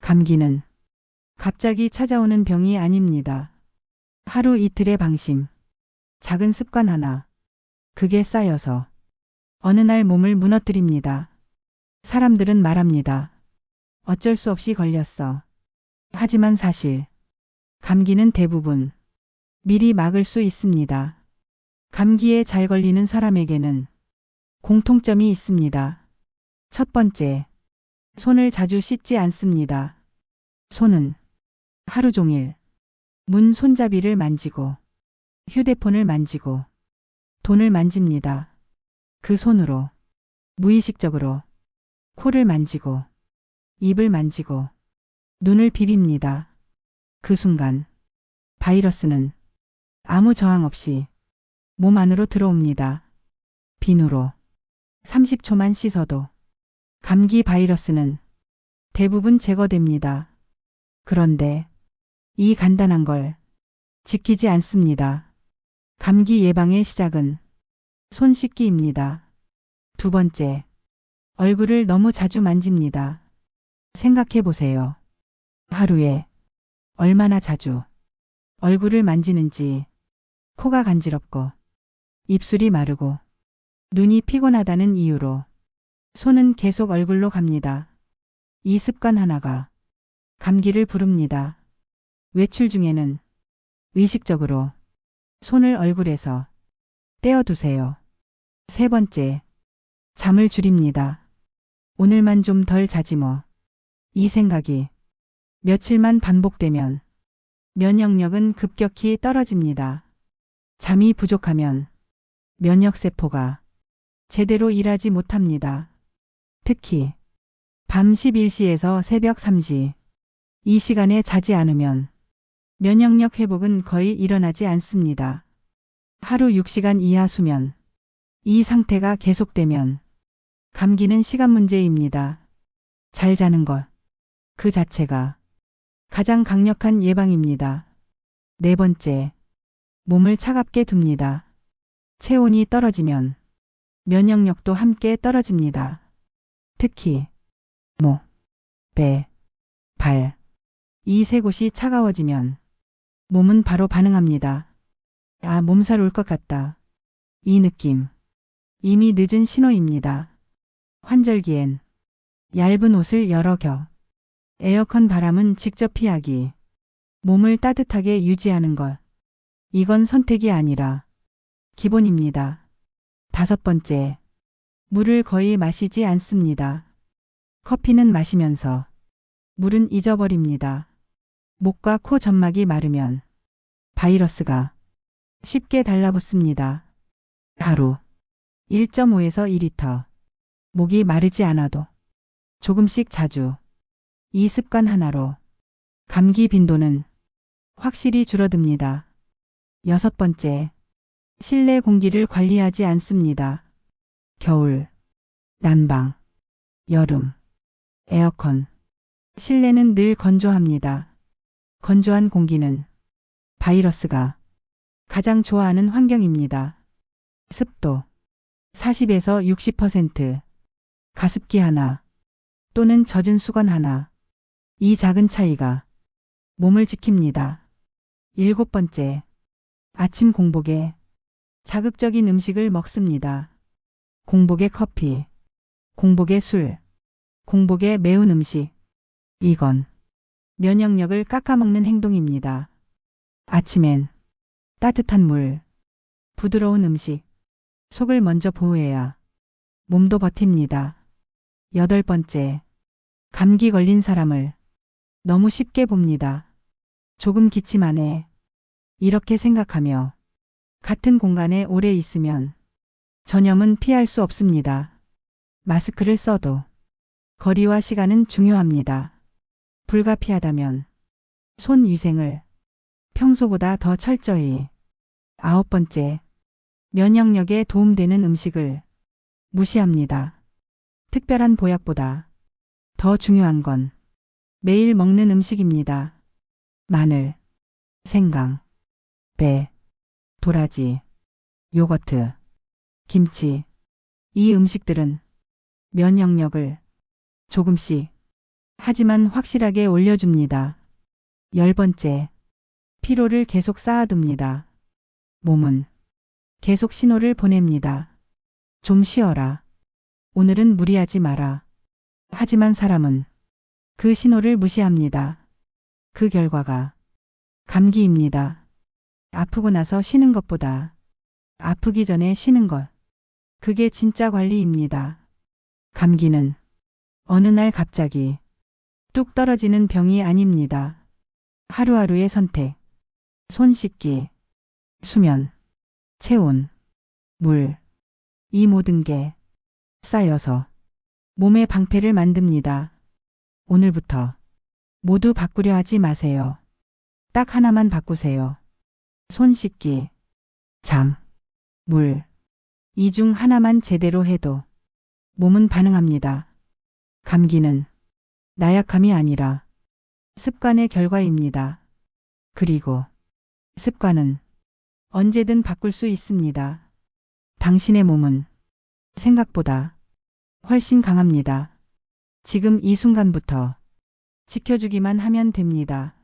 감기는 갑자기 찾아오는 병이 아닙니다. 하루 이틀의 방심, 작은 습관 하나, 그게 쌓여서 어느 날 몸을 무너뜨립니다. 사람들은 말합니다. 어쩔 수 없이 걸렸어. 하지만 사실 감기는 대부분 미리 막을 수 있습니다. 감기에 잘 걸리는 사람에게는 공통점이 있습니다. 첫 번째, 손을 자주 씻지 않습니다. 손은 하루 종일 문 손잡이를 만지고 휴대폰을 만지고 돈을 만집니다. 그 손으로 무의식적으로 코를 만지고 입을 만지고 눈을 비빕니다. 그 순간 바이러스는 아무 저항 없이 몸 안으로 들어옵니다. 비누로 30초만 씻어도 감기 바이러스는 대부분 제거됩니다. 그런데 이 간단한 걸 지키지 않습니다. 감기 예방의 시작은 손 씻기입니다. 두 번째, 얼굴을 너무 자주 만집니다. 생각해 보세요. 하루에 얼마나 자주 얼굴을 만지는지. 코가 간지럽고 입술이 마르고 눈이 피곤하다는 이유로 손은 계속 얼굴로 갑니다. 이 습관 하나가 감기를 부릅니다. 외출 중에는 의식적으로 손을 얼굴에서 떼어두세요. 세 번째, 잠을 줄입니다. 오늘만 좀 덜 자지 뭐. 이 생각이 며칠만 반복되면 면역력은 급격히 떨어집니다. 잠이 부족하면 면역세포가 제대로 일하지 못합니다. 특히 밤 11시에서 새벽 3시, 이 시간에 자지 않으면 면역력 회복은 거의 일어나지 않습니다. 하루 6시간 이하 수면, 이 상태가 계속되면 감기는 시간 문제입니다. 잘 자는 것, 그 자체가 가장 강력한 예방입니다. 네 번째, 몸을 차갑게 둡니다. 체온이 떨어지면 면역력도 함께 떨어집니다. 특히 목, 배, 발, 이 세 곳이 차가워지면 몸은 바로 반응합니다. 아, 몸살 올 것 같다. 이 느낌, 이미 늦은 신호입니다. 환절기엔 얇은 옷을 여러 겹, 에어컨 바람은 직접 피하기, 몸을 따뜻하게 유지하는 것. 이건 선택이 아니라 기본입니다. 다섯 번째, 물을 거의 마시지 않습니다. 커피는 마시면서 물은 잊어버립니다. 목과 코 점막이 마르면 바이러스가 쉽게 달라붙습니다. 하루 1.5에서 2리터. 목이 마르지 않아도 조금씩 자주. 이 습관 하나로 감기 빈도는 확실히 줄어듭니다. 여섯 번째, 실내 공기를 관리하지 않습니다. 겨울, 난방, 여름, 에어컨. 실내는 늘 건조합니다. 건조한 공기는 바이러스가 가장 좋아하는 환경입니다. 습도 40에서 60%, 가습기 하나 또는 젖은 수건 하나. 이 작은 차이가 몸을 지킵니다. 일곱 번째, 아침 공복에 자극적인 음식을 먹습니다. 공복에 커피, 공복에 술, 공복에 매운 음식. 이건 면역력을 깎아먹는 행동입니다. 아침엔 따뜻한 물, 부드러운 음식, 속을 먼저 보호해야 몸도 버팁니다. 여덟 번째, 감기 걸린 사람을 너무 쉽게 봅니다. 조금 기침하네. 이렇게 생각하며 같은 공간에 오래 있으면 전염은 피할 수 없습니다. 마스크를 써도 거리와 시간은 중요합니다. 불가피하다면 손 위생을 평소보다 더 철저히. 아홉 번째, 면역력에 도움되는 음식을 무시합니다. 특별한 보약보다 더 중요한 건 매일 먹는 음식입니다. 마늘, 생강, 배, 도라지, 요거트, 김치. 이 음식들은 면역력을 조금씩 하지만 확실하게 올려줍니다. 10번째. 피로를 계속 쌓아둡니다. 몸은 계속 신호를 보냅니다. 좀 쉬어라. 오늘은 무리하지 마라. 하지만 사람은 그 신호를 무시합니다. 그 결과가 감기입니다. 아프고 나서 쉬는 것보다 아프기 전에 쉬는 것. 그게 진짜 관리입니다. 감기는 어느 날 갑자기 뚝 떨어지는 병이 아닙니다. 하루하루의 선택, 손 씻기, 수면, 체온, 물, 이 모든 게 쌓여서 몸의 방패를 만듭니다. 오늘부터 모두 바꾸려 하지 마세요. 딱 하나만 바꾸세요. 손 씻기, 잠, 물. 이 중 하나만 제대로 해도 몸은 반응합니다. 감기는 나약함이 아니라 습관의 결과입니다. 그리고 습관은 언제든 바꿀 수 있습니다. 당신의 몸은 생각보다 훨씬 강합니다. 지금 이 순간부터 지켜주기만 하면 됩니다.